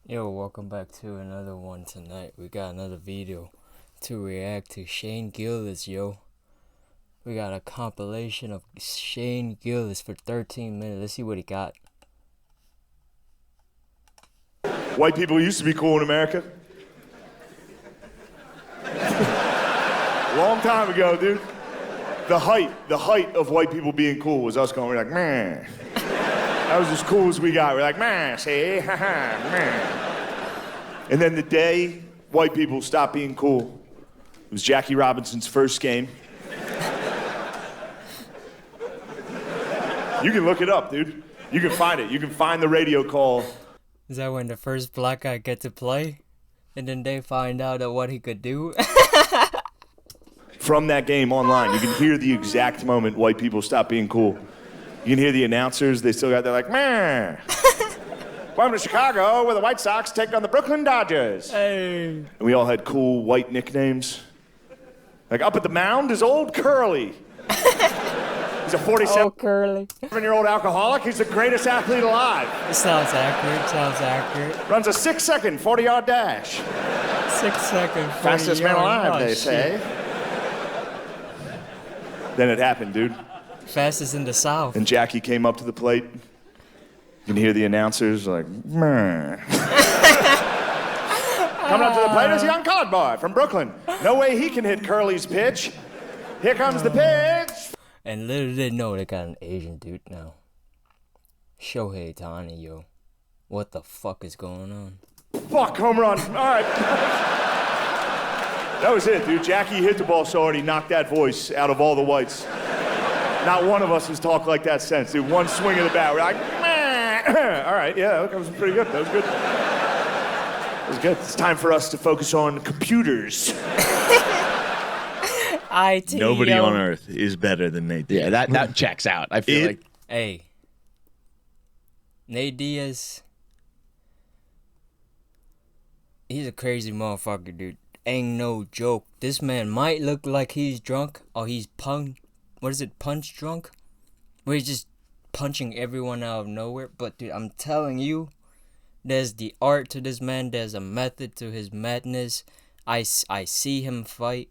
Yo, welcome back to another one tonight. We got another video to react to Shane Gillis, yo. We got a compilation of Shane Gillis for 13 minutes. Let's see what he got. White people used to be cool in America. Long time ago, dude. The height of white people being cool was us going, we're like, man. That was as cool as we got. We're like, man, see, haha, man. And then the day white people stopped being cool, it was Jackie Robinson's first game. You can look it up, dude. You can find it. You can find the radio call. Is that when the first black guy get to play? And then they find out of what he could do? From that game online, you can hear the exact moment white people stopped being cool. You can hear the announcers, they still got, they're like, man. Welcome to Chicago, where the White Sox take on the Brooklyn Dodgers. Hey. And we all had cool white nicknames. Like, up at the mound is Old Curly. He's a 47-year-old alcoholic. He's the greatest athlete alive. It sounds accurate. Runs a 6-second 40-yard dash. 6-second 40 Fastest man alive, oh, they shit. say. Then it happened, dude. Fastest in the South. And Jackie came up to the plate. You can hear the announcers like, meh. Coming up to the plate is a young colored boy from Brooklyn. No way he can hit Curly's pitch. Here comes the pitch. And little did they know they got an Asian dude now. Shohei Ohtani, yo. What the fuck is going on? Fuck, home run. All right. That was it, dude. Jackie hit the ball so hard he knocked that voice out of all the whites. Not one of us has talked like that since, dude. One swing of the bat, we're like, meh. All right, yeah, that was pretty good. That was good. That was good. It's time for us to focus on computers. IT, Nobody yo. on earth is better than Nate Diaz. Yeah, that checks out. I feel like Hey. Nate Diaz. He's a crazy motherfucker, dude. Ain't no joke. This man might look like he's drunk or he's punch drunk? Where he's just punching everyone out of nowhere. But dude, I'm telling you, there's the art to this man. There's a method to his madness. I see him fight.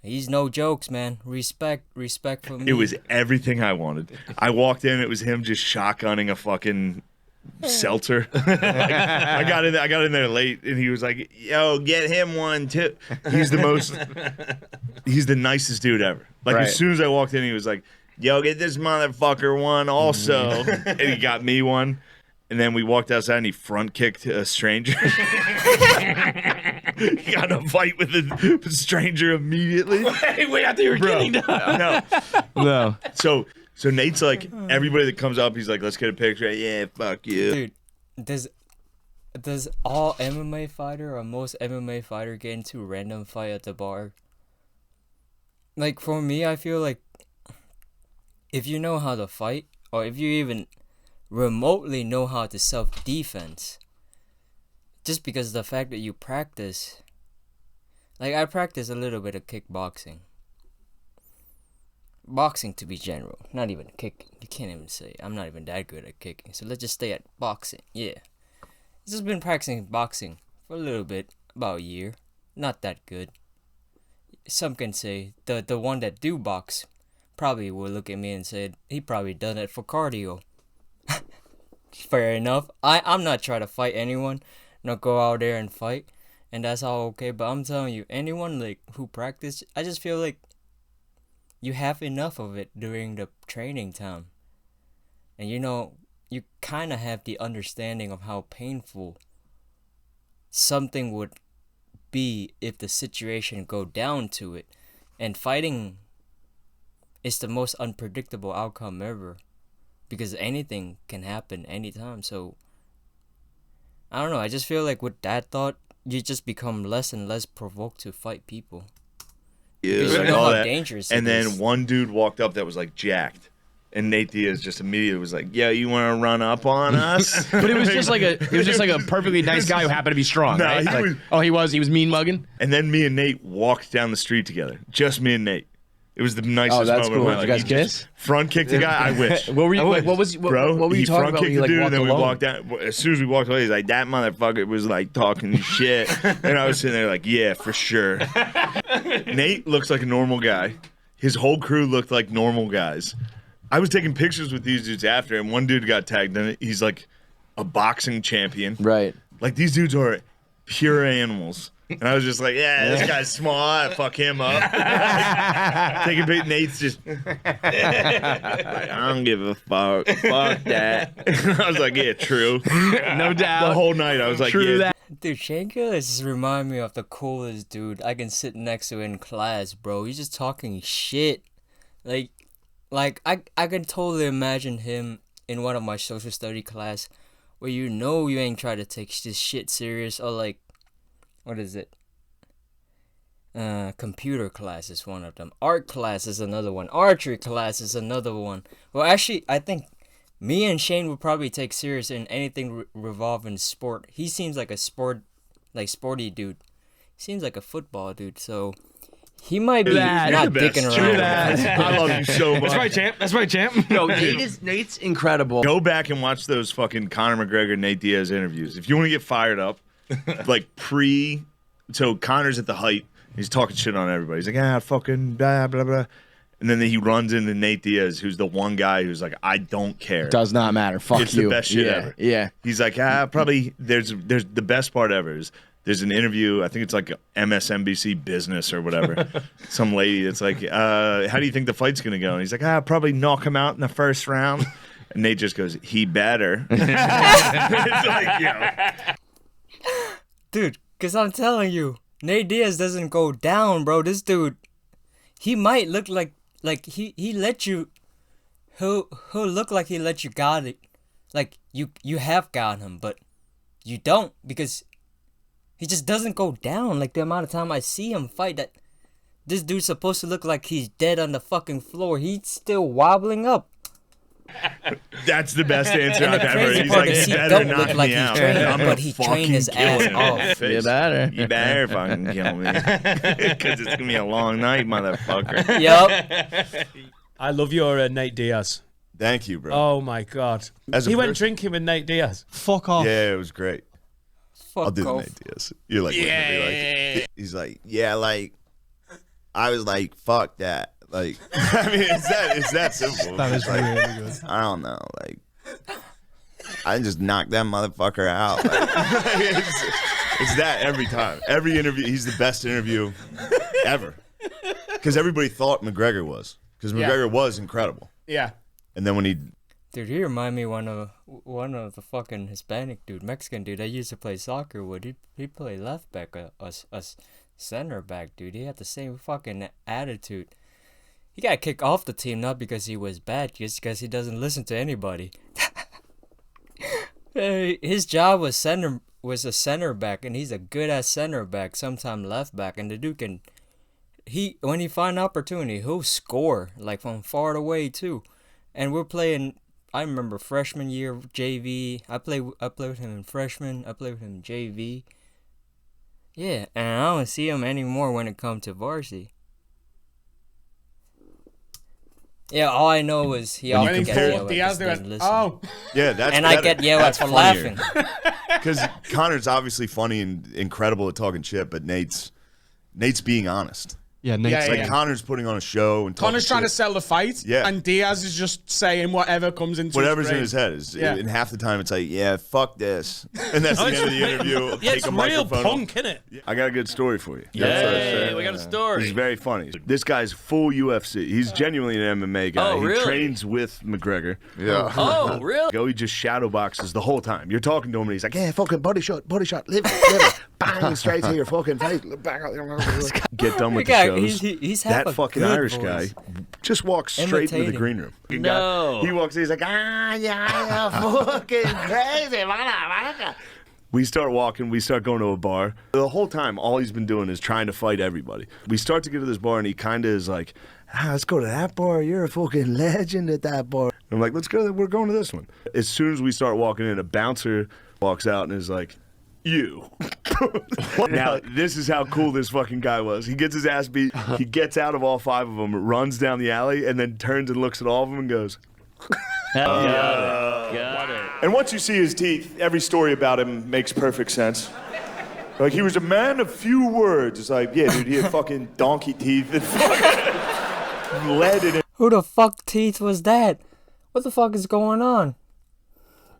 He's no jokes, man. Respect for me. It was everything I wanted. I walked in, it was him just shotgunning a fucking seltzer. I got in there late, and he was like, "Yo, get him one too." He's the nicest dude ever. Like Right. as soon as I walked in, he was like, "Yo, get this motherfucker one also," and he got me one. And then we walked outside, and he front kicked a stranger. He got in a fight with a stranger immediately. wait, I thought you were kidding. No. So Nate's like, everybody that comes up, he's like, let's get a picture. Yeah, fuck you. Dude, does all MMA fighter or most MMA fighter get into a random fight at the bar? Like, for me, I feel like if you know how to fight, or if you even remotely know how to self-defense, just because of the fact that you practice. Like, I practice a little bit of kickboxing. Boxing, to be general, not even kicking. You can't even say I'm not even that good at kicking. So let's just stay at boxing. Yeah, just been practicing boxing for a little bit, about a year. Not that good. Some can say the one that do box probably will look at me and say he probably done it for cardio. Fair enough. I'm not trying to fight anyone. Not go out there and fight, and that's all okay. But I'm telling you, anyone like who practice, I just feel like you have enough of it during the training time. And you kind of have the understanding of how painful something would be if the situation go down to it. And fighting is the most unpredictable outcome ever, because anything can happen anytime. So I don't know, I just feel like with that thought, you just become less and less provoked to fight people. Because you and know all how that. dangerous And it then is. one dude walked up that was like jacked. And Nate Diaz just immediately was like, "Yo, you want to run up on us?" But it was just like a perfectly nice guy who happened to be strong, No, right? he He was mean mugging. And then me and Nate walked down the street together. Just me and Nate. It was the nicest that's moment cool. of my Did you life. guys He just kiss? front kicked the guy. I wish. What were you? What were you talking front about when kicked you the like dude, and then we walked walked out. As soon as we walked away, he's like, "That motherfucker was like talking shit," and I was sitting there like, "Yeah, for sure." Nate looks like a normal guy. His whole crew looked like normal guys. I was taking pictures with these dudes after, and one dude got tagged in it. He's like a boxing champion. Right. Like, these dudes are pure animals. And I was just like, yeah, this guy's small. I fuck him up. Taking pictures. Nate's just like, I don't give a fuck. Fuck that. I was like, yeah, true. No doubt. The whole night I was like, True yeah. that. Dude, Shane Gillis just remind me of the coolest dude I can sit next to in class, bro. He's just talking shit. Like I can totally imagine him in one of my social study class where you ain't try to take this shit serious, or like, what is it? Computer class is one of them. Art class is another one. Archery class is another one. Well, actually, I think me and Shane would probably take serious in anything revolving sport. He seems like a sporty dude. He seems like a football dude, so he might be that. not You're the best. dicking True around. that. I love you so much. That's right, champ. That's right, champ. No, Nate's incredible. Go back and watch those fucking Conor McGregor, Nate Diaz interviews. If you want to get fired up, like so Conor's at the height. He's talking shit on everybody. He's like, fucking blah, blah, blah. And then he runs into Nate Diaz, who's the one guy who's like, I don't care. Does not matter. Fuck It's you. the best shit yeah, ever. Yeah. He's like, probably there's the best part ever is there's an interview. I think it's like MSNBC Business or whatever. Some lady that's like, how do you think the fight's gonna go? And he's like, probably knock him out in the first round. And Nate just goes, he better. It's like, Dude, because I'm telling you, Nate Diaz doesn't go down, bro. This dude, he might look like he let you, he'll look like he let you got it. Like, you have got him, but you don't, because he just doesn't go down. Like, the amount of time I see him fight, that this dude's supposed to look like he's dead on the fucking floor. He's still wobbling up. that's the best answer And I've the ever. crazy He's part like, is you he better don't knock look me like he's out. trained, I'm but gonna he fucking trained his kill ass him off. in the face. You better. You better fucking kill me. Because it's gonna be a long night, motherfucker. Yup. I love your Nate Diaz. Thank you, bro. Oh my god. As a He went person- drinking with Nate Diaz. Fuck off. Yeah, it was great. Fuck I'll do the off. Nate Diaz. You're like, yeah. He's like, yeah, like, I was like, fuck that. Like, I mean, it's that simple. That is Like, really good. I don't know. Like, I just knocked that motherfucker out. Like, it's that every time. Every interview, he's the best interview ever. Because everybody thought McGregor was. Because McGregor was incredible. Yeah. And then when he Dude, he remind me one of the fucking Hispanic dude, Mexican dude I used to play soccer with. He played left back, a center back, dude. He had the same fucking attitude. He got kicked off the team not because he was bad, just because he doesn't listen to anybody. His job was a center back, and he's a good ass center back, sometime left back, and the dude when he find opportunity, he'll score like from far away too. And we're playing. I remember freshman year JV. I played with him in freshman. I played with him in JV. Yeah, and I don't see him anymore when it comes to varsity. Yeah, all I know is he When often he gets fought yelled at Diaz, because they he went, doesn't listen. oh. yeah, that's And I better. get yelled at That's for funnier. laughing. Because Connor's obviously funny and incredible at talking shit, but Nate's being honest. Yeah, Nate's Yeah, Like yeah. Connor's putting on a show and talking Connor's trying to shit. sell the fight, Yeah. and Diaz is just saying whatever comes into Whatever's his in brain. his head is, Yeah. and half the time it's like, yeah, fuck this, and that's the end of the interview. Yeah, Take it's a real microphone. punk, innit? I got a good story for you. Yay, we got a story. He's very funny. This guy's full UFC. He's genuinely an MMA guy. Oh, He really? trains with McGregor. Yeah. Oh, really? He just shadow boxes the whole time. You're talking to him and he's like, yeah, fucking body shot, live it, bang, straight to your fucking face. Get done with the guy, shows. he's half that a fucking good Irish voice. guy just walks straight into the Imitating. green room. No. He walks in, he's like, yeah, fucking crazy. We start walking, we start going to a bar. The whole time, all he's been doing is trying to fight everybody. We start to get to this bar, and he kind of is like, let's go to that bar. You're a fucking legend at that bar. I'm like, let's go. We're going to this one. As soon as we start walking in, a bouncer walks out and is like, you. Now, this is how cool this fucking guy was. He gets his ass beat. He gets out of all 5 of them, runs down the alley, and then turns and looks at all of them and goes. Got it. And once you see his teeth, every story about him makes perfect sense. Like, he was a man of few words. It's like, yeah, dude, he had fucking donkey teeth and fucking lead in Who the fuck teeth was that? What the fuck is going on?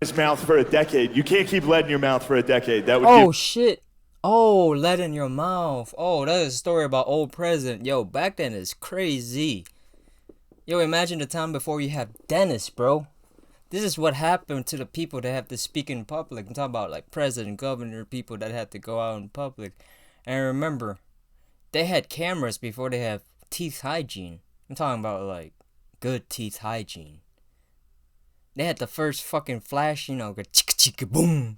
his mouth for a decade. You can't keep lead in your mouth for a decade. That would Oh shit. Oh, lead in your mouth. Oh, that is a story about old president. Yo, back then is crazy. Yo, imagine the time before you have dentists, bro. This is what happened to the people that have to speak in public. I'm talking about like president, governor, people that have to go out in public. And remember, they had cameras before they have teeth hygiene. I'm talking about like good teeth hygiene. They had the first fucking flash, you know, go chicka chicka boom.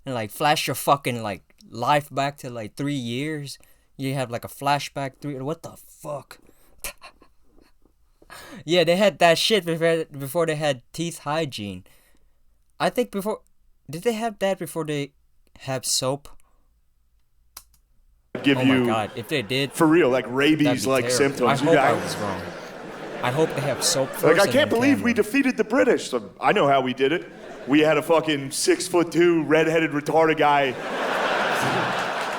And like flash your fucking like life back to like 3 years. You have like a flashback 3. What the fuck? Yeah, they had that shit before they had teeth hygiene. I think before. Did they have that before they have soap? give Oh you, my god, if they did, for real, like that'd rabies-like be terrible. symptoms. I hope I was wrong. I hope they have soap first. Like, I and can't then believe we camera. defeated the British. So I know how we did it. We had a fucking 6'2", redheaded, retarded guy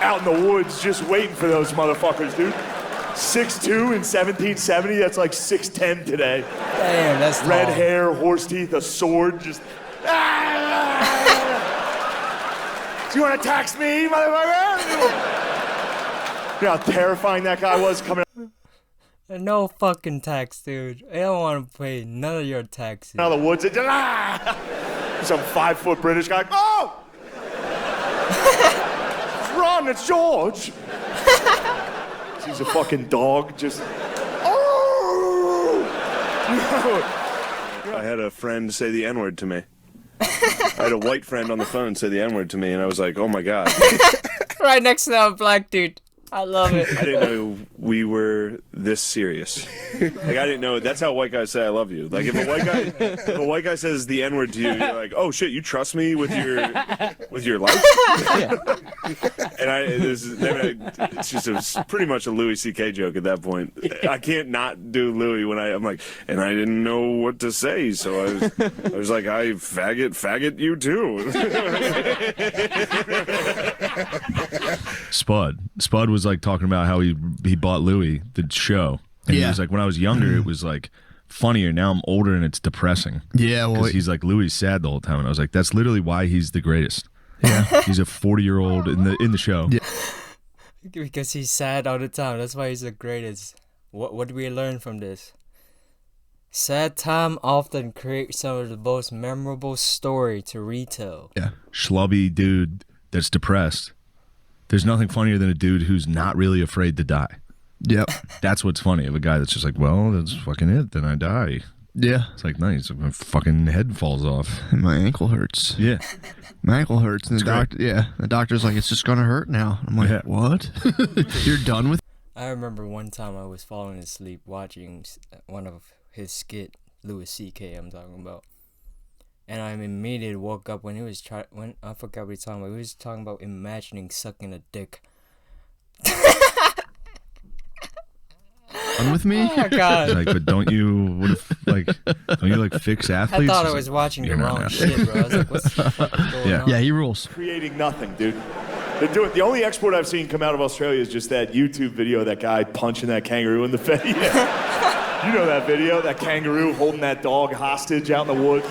out in the woods just waiting for those motherfuckers, dude. 6'2" in 1770, that's like 6'10" today. Damn, that's Red tall. hair, horse teeth, a sword, just. Do you want to tax me, motherfucker? You know how terrifying that guy was coming No fucking tax, dude. I don't want to pay none of your taxes. out of the woods and just, some 5-foot British guy. Oh! Run, it's George. He's a fucking dog, just. Oh! I had a friend say the N-word to me. I had a white friend on the phone say the N-word to me, and I was like, oh my God. Right next to that black dude. I love it. I didn't know we were this serious. Like, I didn't know. That's how white guys say I love you. Like, if a white guy says the N-word to you, you're like, oh shit, you trust me with your life? And it's just pretty much a Louis C.K. joke at that point. I can't not do Louis when I'm like, and I didn't know what to say, so I was like, I faggot you too. Spud was like talking about how he bought Louis the show, and he was like, when I was younger, it was like funnier. Now I'm older and it's depressing. Yeah, well, Because he's like, Louis is sad the whole time, and I was like, that's literally why he's the greatest. Yeah, he's a 40-year-old in the show. Yeah. Because he's sad all the time. That's why he's the greatest. What do we learn from this? Sad time often creates some of the most memorable story to retell. Yeah, schlubby dude that's depressed. There's nothing funnier than a dude who's not really afraid to die. Yep. That's what's funny, of a guy that's just like, well, that's fucking it, then I die. Yeah. It's like, nice, my fucking head falls off. My ankle hurts. Yeah. My ankle hurts, and the doctor's like, it's just gonna hurt now. I'm like, Yeah. what? You're done with? I remember one time I was falling asleep watching one of his skit, Louis C.K. I'm talking about. And I immediately woke up when he was when I forgot what he was talking about. He was talking about imagining sucking a dick. Done with me? Oh my god. Like, but don't you fix I athletes? thought I It's was like, watching the you're not wrong an shit, bro. I was like, what's the fuck is going Yeah. on? Yeah, he rules. creating nothing, dude. They're doing, the only export I've seen come out of Australia is just that YouTube video of that guy punching that kangaroo in the face. Yeah. You know that video? That kangaroo holding that dog hostage out in the woods.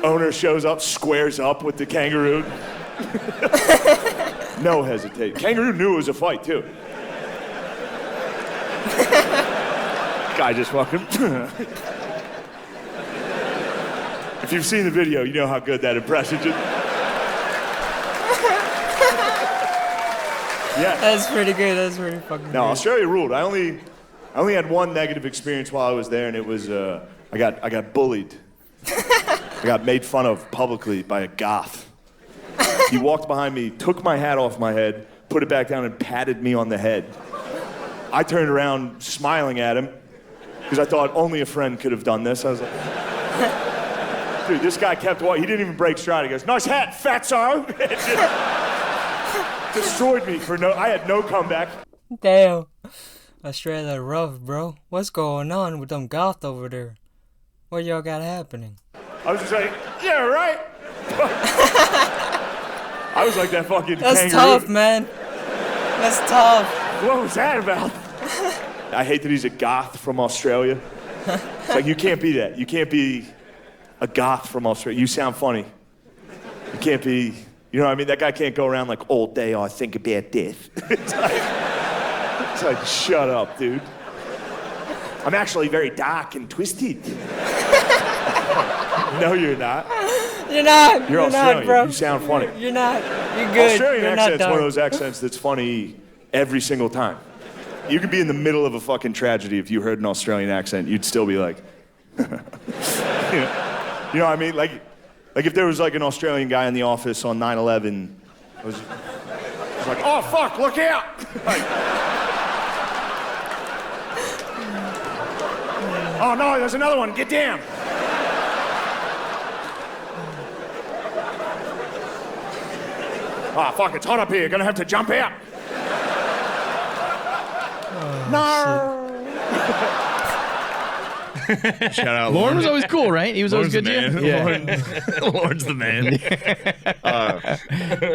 Owner shows up, squares up with the kangaroo. No hesitation. Kangaroo knew it was a fight, too. Guy just fucking. If you've seen the video, you know how good that impression is. Yeah. That's pretty good. That's pretty fucking No, good. Australia ruled. I only had one negative experience while I was there, and it was I got bullied. I got made fun of publicly by a goth. He walked behind me, took my hat off my head, put it back down, and patted me on the head. I turned around, smiling at him, because I thought only a friend could have done this. I was like, Dude, this guy kept walking. He didn't even break stride. He goes, nice hat, fatso. It just destroyed me for no, I had no comeback. Damn. Australia rough, bro. What's going on with them goth over there? What y'all got happening? I was just like, yeah, right. I was like that fucking That's kangaroo. tough, man. That's tough. What was that about? I hate that he's a goth from Australia. It's like, you can't be that. You can't be a goth from Australia. You sound funny. You can't be, you know what I mean? That guy can't go around like, all day I think about death. It's like, shut up, dude. I'm actually very dark and twisted. No, you're not. You're not. You're not, Australian. bro. You sound funny. You're not. You're good. Australian You're not accent's one dark. of those accents that's funny every single time. You could be in the middle of a fucking tragedy. If you heard an Australian accent, you'd still be like, you know what I mean? Like if there was like an Australian guy in the office on 9/11, I was like, oh fuck, look out! Like, oh no, there's another one. Get down. Ah, fuck, it's hot up here. Gonna have to jump out. Shout out Lauren was always cool, right? He was always good to you. Lauren's the man.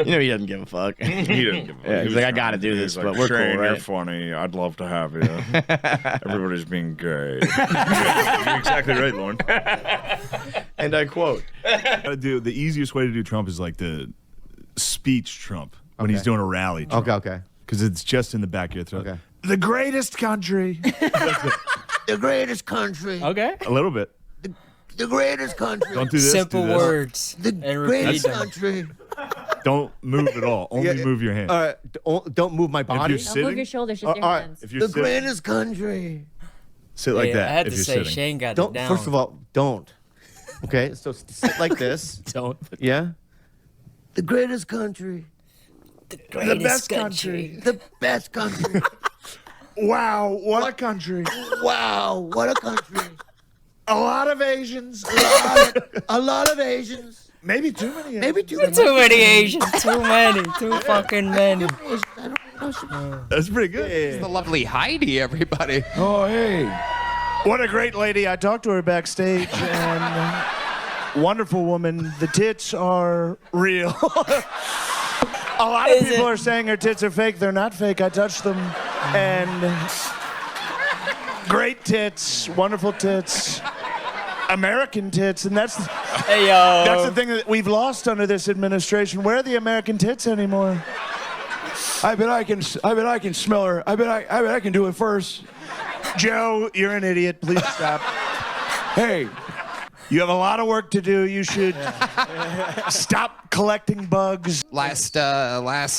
You know he doesn't give a fuck. He didn't give a fuck. Yeah, he's was like, I trying gotta to do he this, was but like, we're Shane, cool, You're right? funny. I'd love to have you. Everybody's being gay. You're exactly right, Lauren. And I quote. Gotta do the easiest way to do Trump is like the speech Trump when he's doing a rally. Trump. Okay. Because it's just in the back of your throat. Okay. The greatest country. The greatest country. Okay. A little bit. The greatest country. Don't do this. Simple do this. words. The and repeat greatest them. country. Don't move at all. Only move your hand. Don't move my If body. you're Don't move sitting, your shoulders, just your all right. hands. if you're The sitting, greatest country. sit like Yeah, that. I had if to you're say sitting. Shane got it Don't. down. First of all, don't. Okay, so sit like this. Don't. Yeah. The greatest country. the greatest best country. The best country. Wow, what a country. Wow, what a country. A lot of Asians. A lot of Asians. Maybe too many. Maybe too many. Too many Asians. Too many. Too fucking many. That's pretty good. The lovely Heidi, everybody. Oh, hey. What a great lady. I talked to her backstage, and wonderful woman. The tits are real. A lot of Is people it? are saying her tits are fake. They're not fake. I touched them. And great tits, wonderful tits, American tits. And that's Hey, yo. the thing that we've lost under this administration. Where are the American tits anymore? I bet I can smell her. I bet I can do it first. Joe, you're an idiot. Please stop. Hey, You have a lot of work to do. You should stop collecting bugs. Last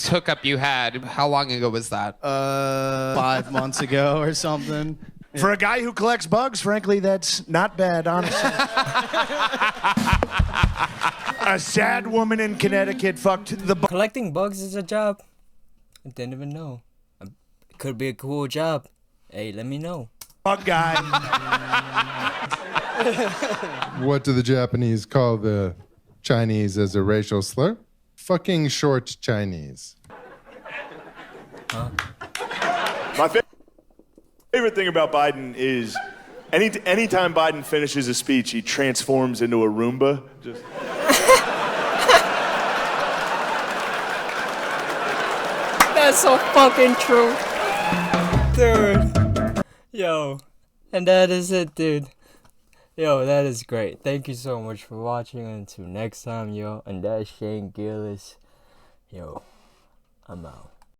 hookup you had, how long ago was that? 5 months ago or something. For a guy who collects bugs, frankly, that's not bad, honestly. A sad woman in Connecticut fucked the bug. Collecting bugs is a job? I didn't even know. It could be a cool job. Hey, let me know. Bug guy. What do the Japanese call the Chinese as a racial slur? Fucking short Chinese. My favorite thing about Biden is anytime Biden finishes a speech, he transforms into a Roomba. Just... That's so fucking true. Dude. Yo. And that is it, dude. Yo, that is great. Thank you so much for watching. Until next time, yo. And that's Shane Gillis. Yo, I'm out.